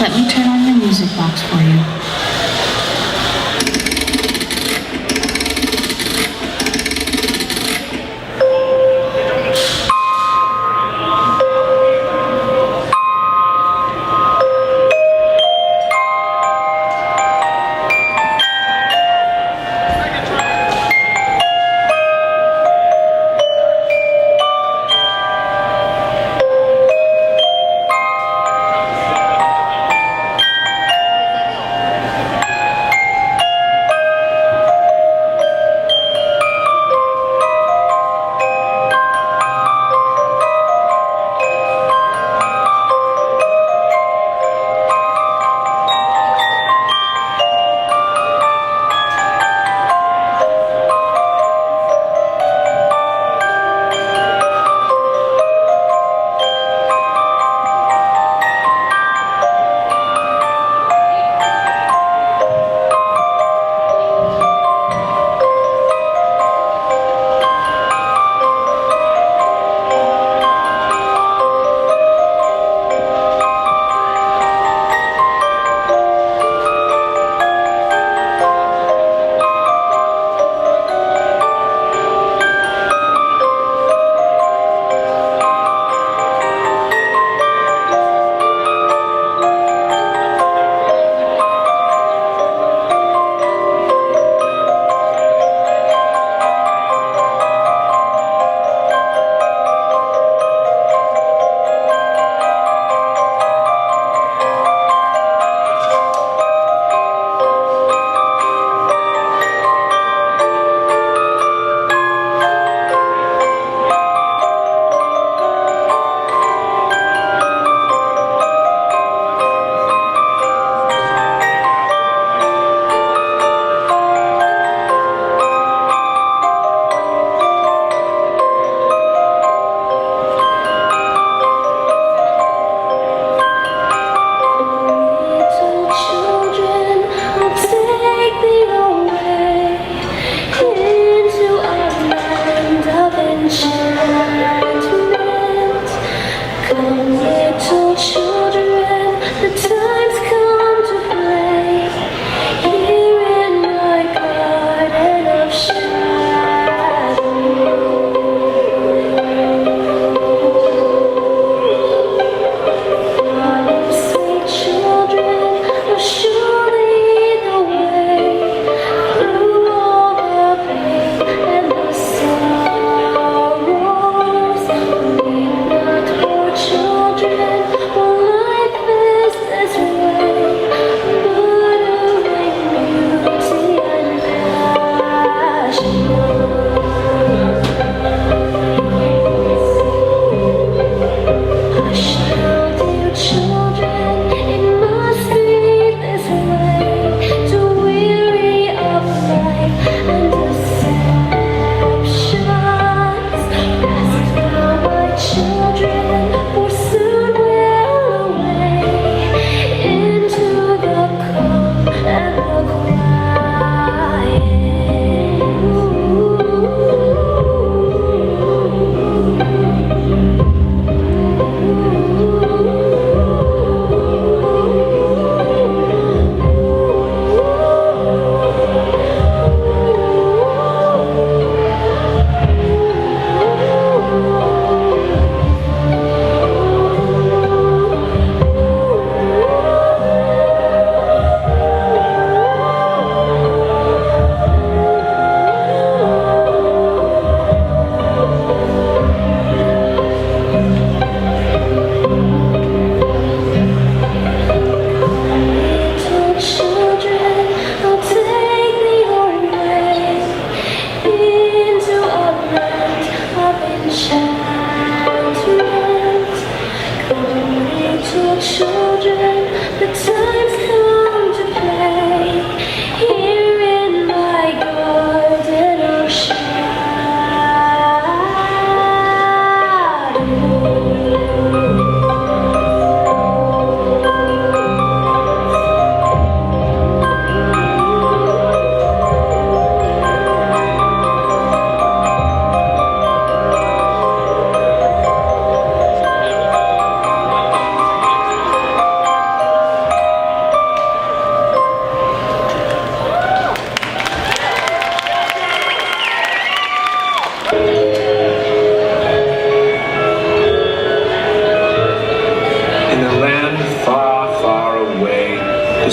Let me turn on your music box for you.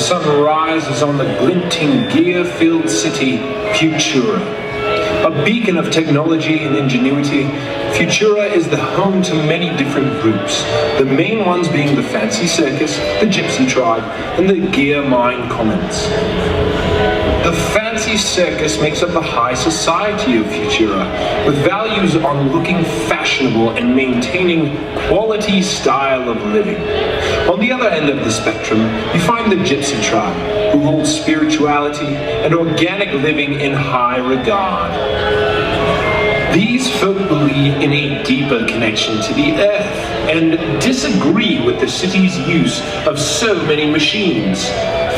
sun rises on the glinting, gear-filled city, Futura. A beacon of technology and ingenuity, Futura is the home to many different groups, the main ones being the Fancy Circus, the Gypsy Tribe, and the Gear Mine Commons. The Fancy Circus makes up the high society of Futura, with values on looking fashionable and maintaining quality style of living. On the other end of the spectrum, you find the Gypsy Tribe, who hold spirituality and organic living in high regard. These folk believe in a deeper connection to the earth and disagree with the city's use of so many machines.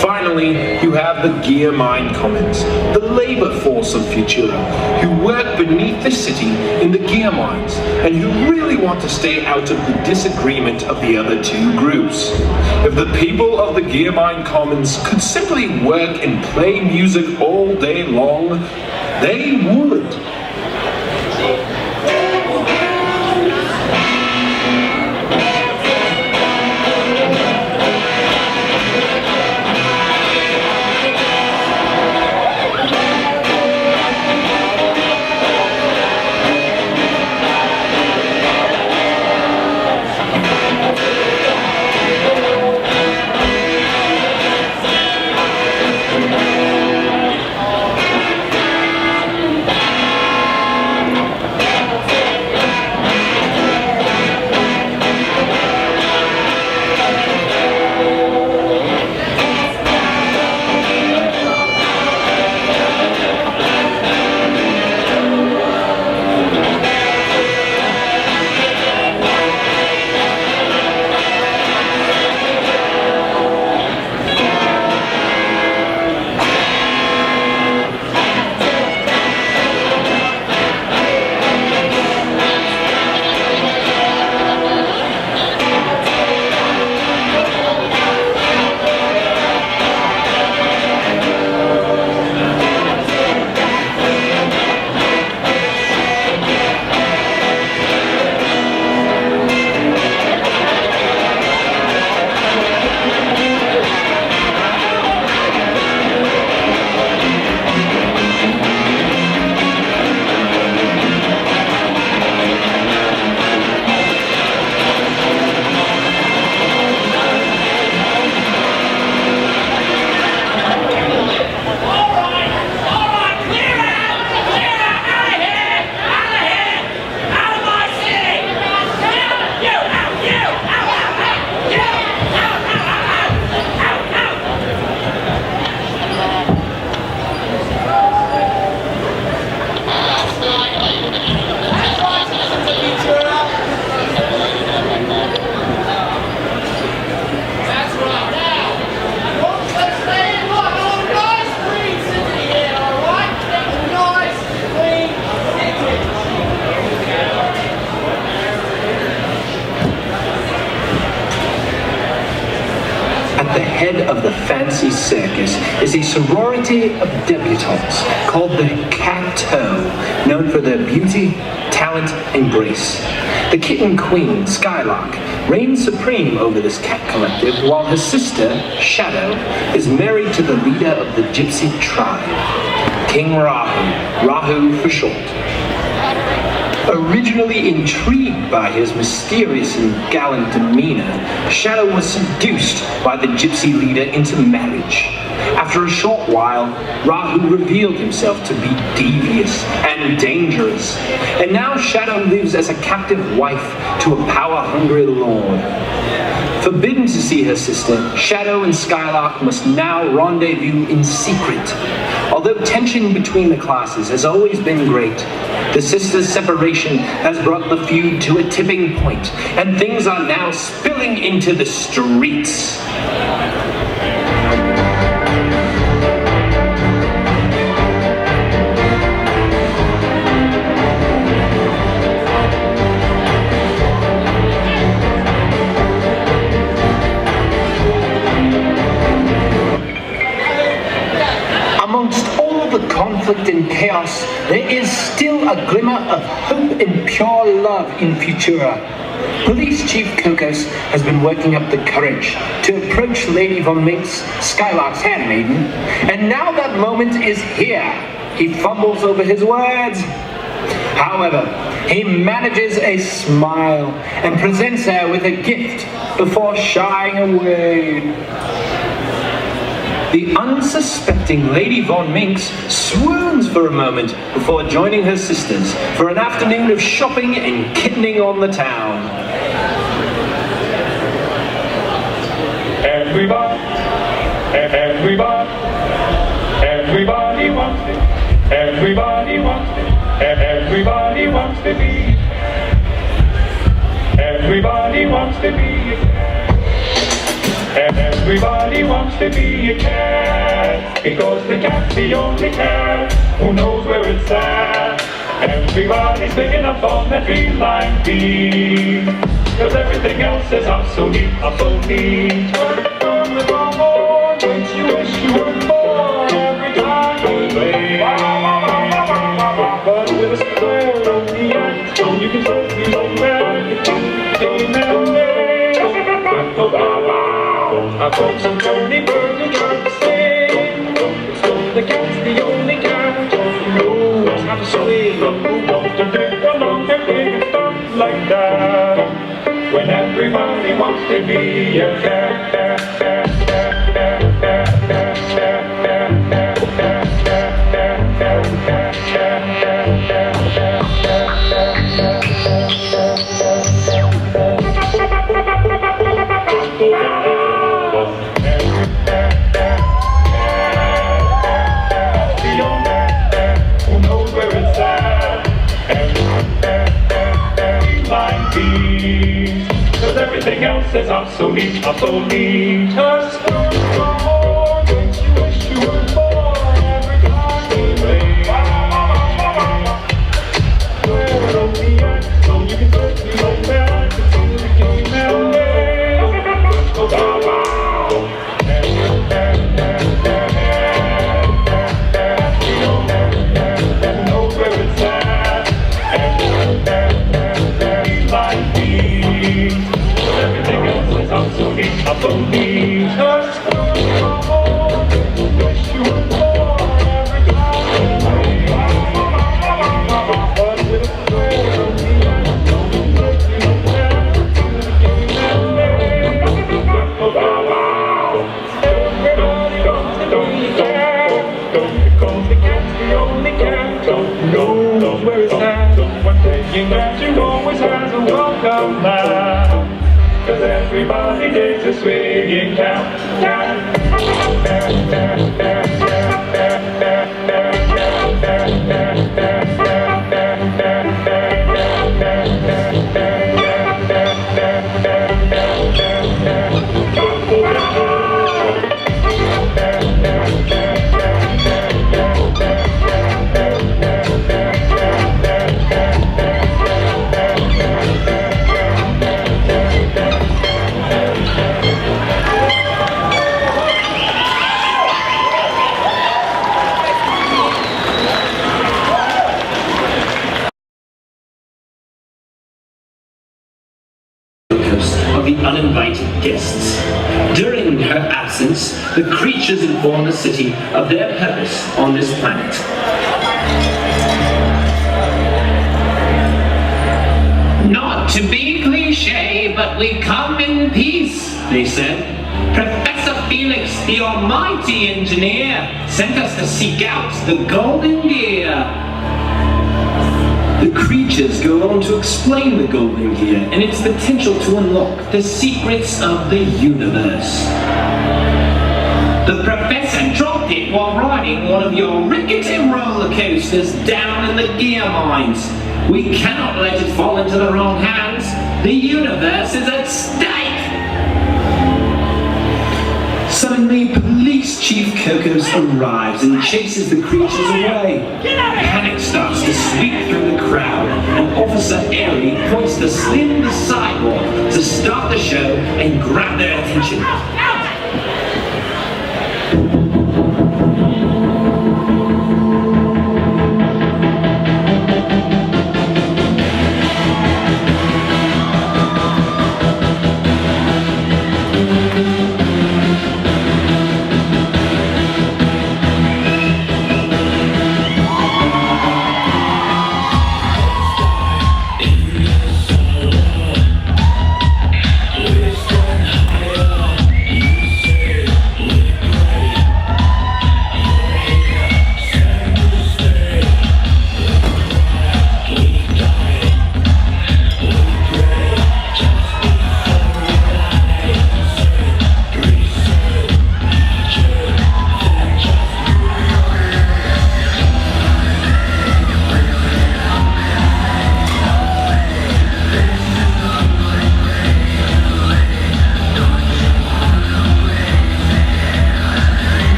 Finally, you have the Gear Mine Commons, the labor force of Futura, who work beneath the city in the gear mines and who really want to stay out of the disagreement of the other two groups. If the people of the Gear Mine Commons could simply work and play music all day long, they would. At the head of the Fancy Circus is a sorority of debutantes called the Cateau, known for their beauty, talent, and grace. The Kitten Queen, Skylark, reigns supreme over this cat collective, while her sister, Shadow, is married to the leader of the Gypsy Tribe, King Rahu, Rahu for short. Originally intrigued by his mysterious and gallant demeanor, Shadow was seduced by the gypsy leader into marriage. After a short while, Rahu revealed himself to be devious and dangerous, and now Shadow lives as a captive wife to a power-hungry lord. Forbidden to see her sister, Shadow and Skylark must now rendezvous in secret. Although tension between the classes has always been great, the sisters' separation has brought the feud to a tipping point, and things are now spilling into the streets. Conflict and chaos, there is still a glimmer of hope and pure love in Futura. Police Chief Kokos has been working up the courage to approach Lady Von Mink's Skylark's handmaiden, and now that moment is here. He fumbles over his words. However, he manages a smile and presents her with a gift before shying away. The unsuspecting Lady Von Minx swoons for a moment before joining her sisters for an afternoon of shopping and kittening on the town. Everybody wants it. Everybody wants it. Everybody wants to be. Everybody wants to be. Everybody wants to be a cat, because the cat's the only cat who knows where it's at. Everybody's picking up on that feline beat, cause everything else is obsolete, obsolete. Don't you wish you were born every time you play? But with a square on the end, so you can trust me so bad. I found some Tony birds who tried to sing. So the cat's the only cat who knows how to swing, who wants to dig along and big and stuff like that. When everybody wants to be a cat. Cause everything else is obsolete, obsolete. Just don't you wish you were born every time you play? Where on the end, so you can search me like that, to the game and play. Just go bow wow. Knows where it's at. Like me. Everything else is obsolete, obsolete. Just wish you were born every time you play. But with a square on the end, don't you know that? Bow wow. Everybody wants to be a cat, because the cat's the only cat who knows where it's at. One saying that you always has a welcome mat. Cause everybody needs a swinging cat. Of the uninvited guests. During her absence, the creatures inform the city of their purpose on this planet. Not to be cliche, but we come in peace, they said. Professor Felix, the almighty engineer, sent us to seek out the golden gear. The creatures go on to explain the golden gear and its potential to unlock the secrets of the universe. The professor dropped it while riding one of your rickety roller coasters down in the gear mines. We cannot let it fall into the wrong hands. The universe is at stake. Suddenly, Police Chief Kokos arrives and chases the creatures away. Panic starts to sweep through the crowd, and Officer Airy points the slim sidewalk to start the show and grab their attention.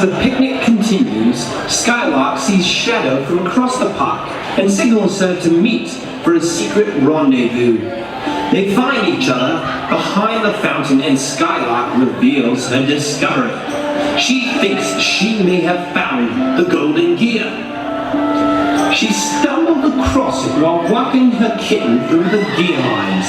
the picnic continues, Skylark sees Shadow from across the park and signals her to meet for a secret rendezvous. They find each other behind the fountain and Skylark reveals her discovery. She thinks she may have found the golden gear. She stumbled across it while walking her kitten through the gear lines.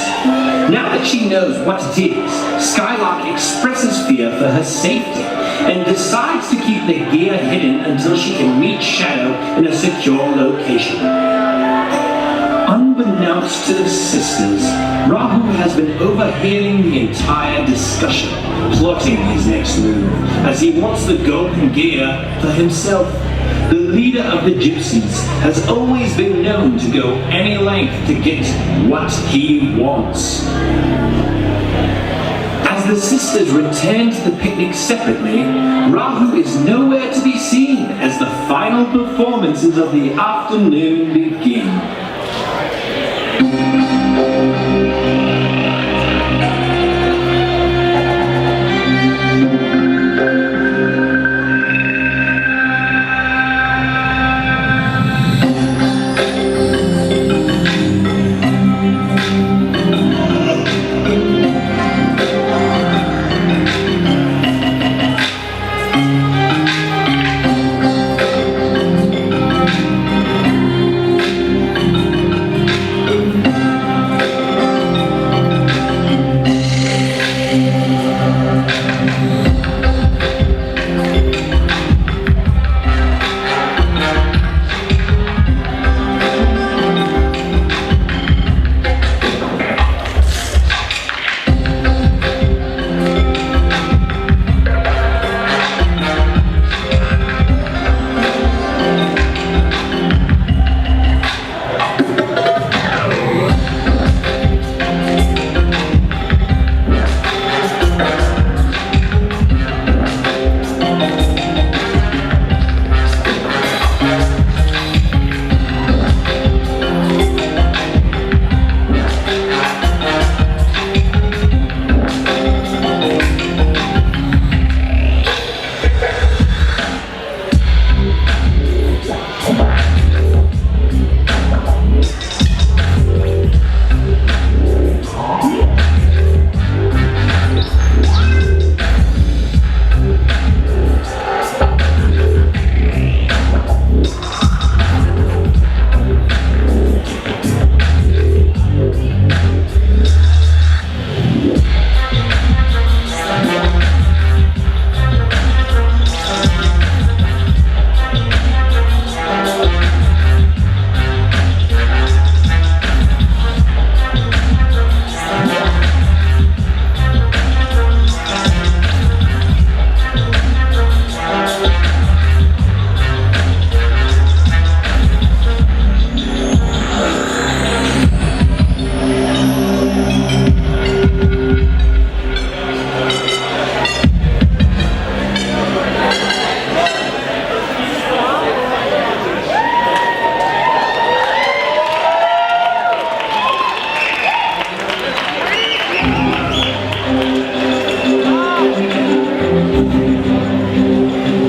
Now that she knows what it is, Skylark expresses fear for her safety and decides to keep the gear hidden until she can meet Shadow in a secure location. Unbeknownst to the sisters, Rahu has been overhearing the entire discussion, plotting his next move, as he wants the golden gear for himself. The leader of the gypsies has always been known to go any length to get what he wants. As the sisters return to the picnic separately, Rahu is nowhere to be seen as the final performances of the afternoon begin.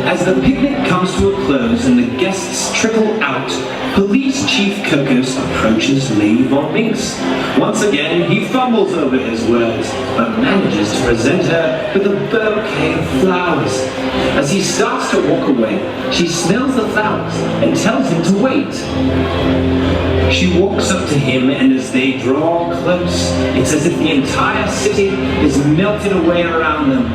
As the picnic comes to a close and the guests trickle out, Police Chief Kokos approaches Lady Von Minx. Once again, he fumbles over his words, but manages to present her with a bouquet of flowers. As he starts to walk away, she smells the flowers and tells him to wait. She walks up to him, and as they draw close, it's as if the entire city is melted away around them.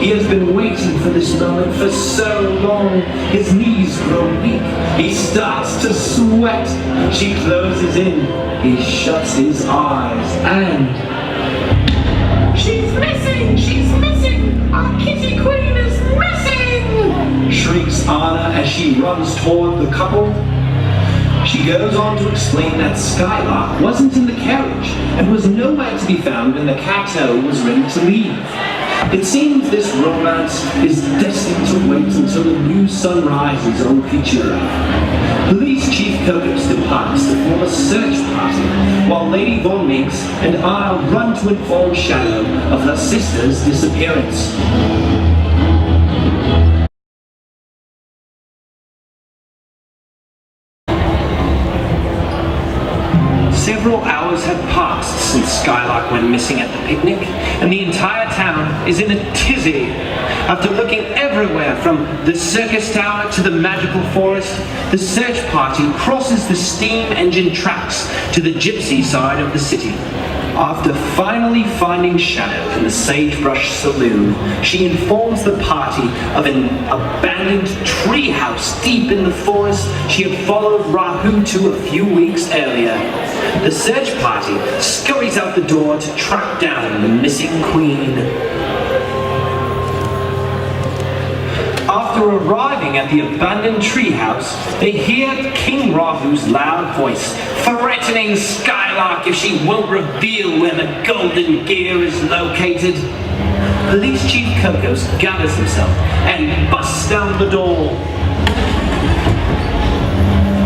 He has been waiting for this moment for so long. His knees grow weak. He starts to sweat. She closes in. He shuts his eyes and... She's missing! She's missing! Our kitty queen is missing! Shrieks Anna as she runs toward the couple. She goes on to explain that Skylark wasn't in the carriage and was nowhere to be found when the cateau was ready to leave. It seems this romance is destined to wait until the new sun rises on Futura. Police Chief Kokos departs to form a search party, while Lady Von Minx and Anna run to inform Shadow of her sister's disappearance. hours have passed since Skylark went missing at the picnic, and the entire town is in a tizzy. After looking everywhere from the circus tower to the magical forest, the search party crosses the steam engine tracks to the gypsy side of the city. After finally finding Shadow in the sagebrush saloon, she informs the party of an abandoned treehouse deep in the forest she had followed Rahu to a few weeks earlier. The search party scurries out the door to track down the missing queen. After arriving at the abandoned treehouse, they hear King Rahu's loud voice, threatening Skylark if she won't reveal where the golden gear is located. Police Chief Kokos gathers himself and busts down the door.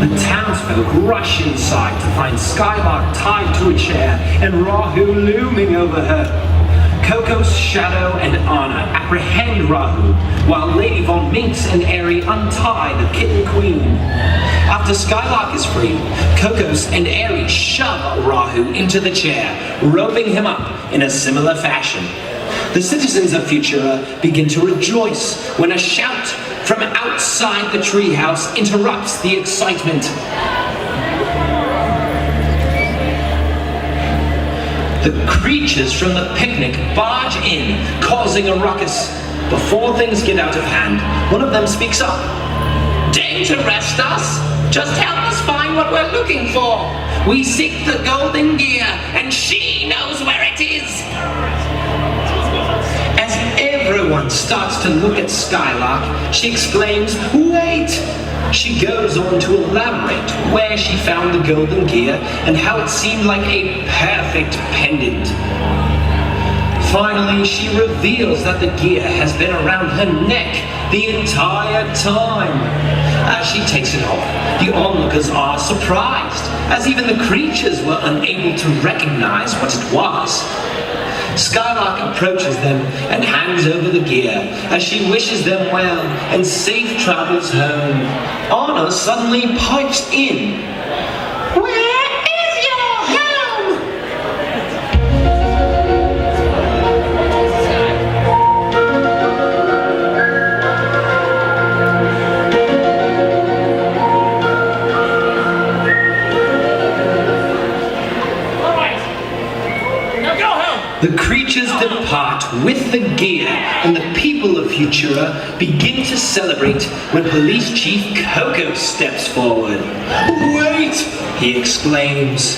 The townsfolk rush inside to find Skylark tied to a chair and Rahu looming over her. Kokos, Shadow, and Anna apprehend Rahu, while Lady Von Minx and Airy untie the kitten queen. After Skylark is freed, Kokos and Airy shove Rahu into the chair, roping him up in a similar fashion. The citizens of Futura begin to rejoice when a shout from outside the treehouse interrupts the excitement. The creatures from the picnic barge in, causing a ruckus. Before things get out of hand, one of them speaks up. Deign to rest us? Just help us find what we're looking for. We seek the golden gear, and she knows where it is. As everyone starts to look at Skylark, she exclaims, "Wait!" She goes on to elaborate where she found the golden gear and how it seemed like a perfect pendant. Finally, she reveals that the gear has been around her neck the entire time. As she takes it off, the onlookers are surprised, as even the creatures were unable to recognize what it was. Skylark approaches them and hands over the gear as she wishes them well and safe travels home. Anna suddenly pipes in. Where is your home? All right. Now go home. The creatures depart with the gear, and the people of Futura begin to celebrate when Police Chief Kokos steps forward. "Wait!" he exclaims.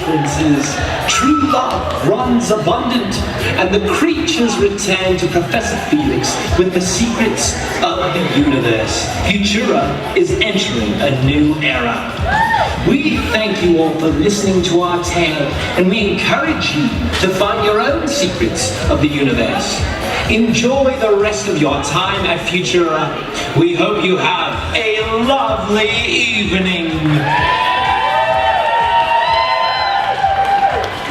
differences. True love runs abundant, and the creatures return to Professor Felix with the secrets of the universe. Futura is entering a new era. We thank you all for listening to our tale, and we encourage you to find your own secrets of the universe. Enjoy the rest of your time at Futura. We hope you have a lovely evening.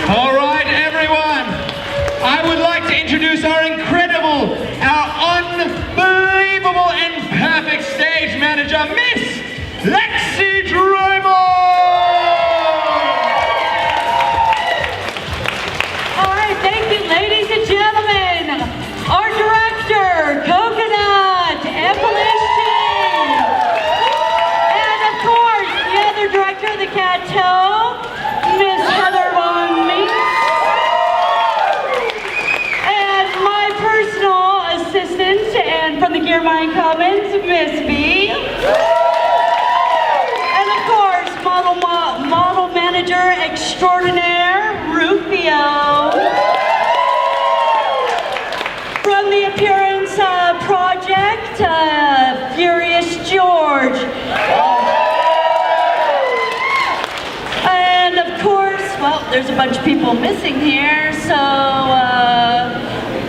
All right, everyone. I would like to introduce our incredible, our unbelievable and perfect stage manager, Miss Lexi Drymore. All right, thank you, ladies and gentlemen. Our director, Coconut, Embellish team. And of course, the other director of the Cateau, Miss Heather Von Meeks. And my personal assistant, and from the Gear Mind Commons, Miss B. And of course, model manager extraordinaire, Rufio. From the Appearance Project, Furious George. And of course, well, there's a bunch of people missing here, so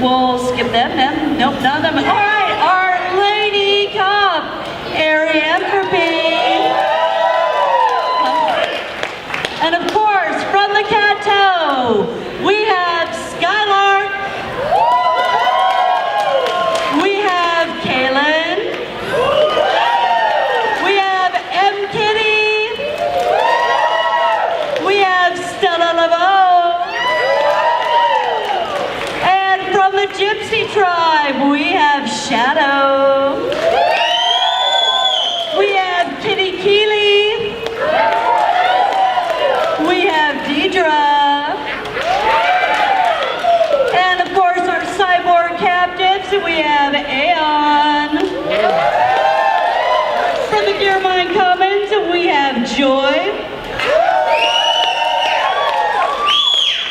we'll skip them. Nope, none of them. All right, our lady cop, Ariane for B. And of course, from the Cateau, we have Skylark. We have Kaylin. We have M. Kitty. We have Stella Laveau. And from the Gypsy tribe, we have Shadow. We have Kitty Keeley. We have Deidre. And of course, our cyborg captives, we have Aeon. From the Gear Mind Commons, we have Joy.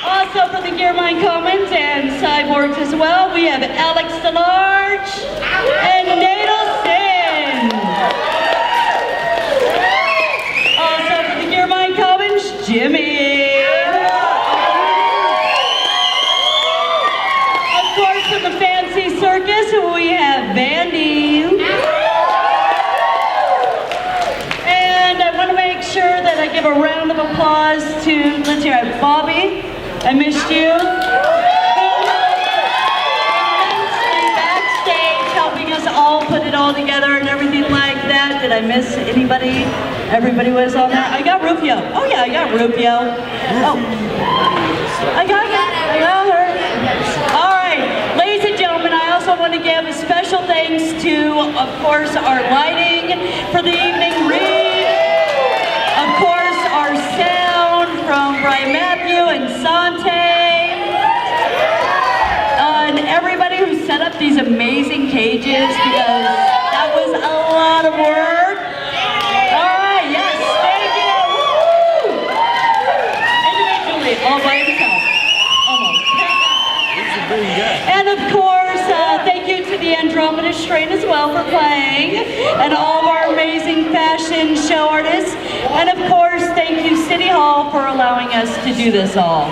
Also from the Gear Mind Commons and cyborgs as well, we have Alex DeLarge and Natal Sin. Also from the Gear Mind Commons, Jimmy. Of course, from the Fancy Circus, we have Vandy. And I want to make sure that I give a round of applause to, let's hear it, Bobby. I missed you. Immensely backstage, helping us all put it all together and everything like that. Did I miss anybody? Everybody was on there. I got Rufio. Oh yeah, I got Rufio. Oh, I got her. All right, ladies and gentlemen, I also want to give a special thanks to, of course, our lighting for the evening read. Of course, our sound from Brian Matthew and Sante. And everybody who set up these amazing cages, because that was a lot of work. All right, yes, thank you. Woo! Individually, all by himself. Almost. And of course, thank you to the Andromeda Strain as well for playing, and all of our amazing fashion show artists. And of course, thank you City Hall for allowing us to do this all.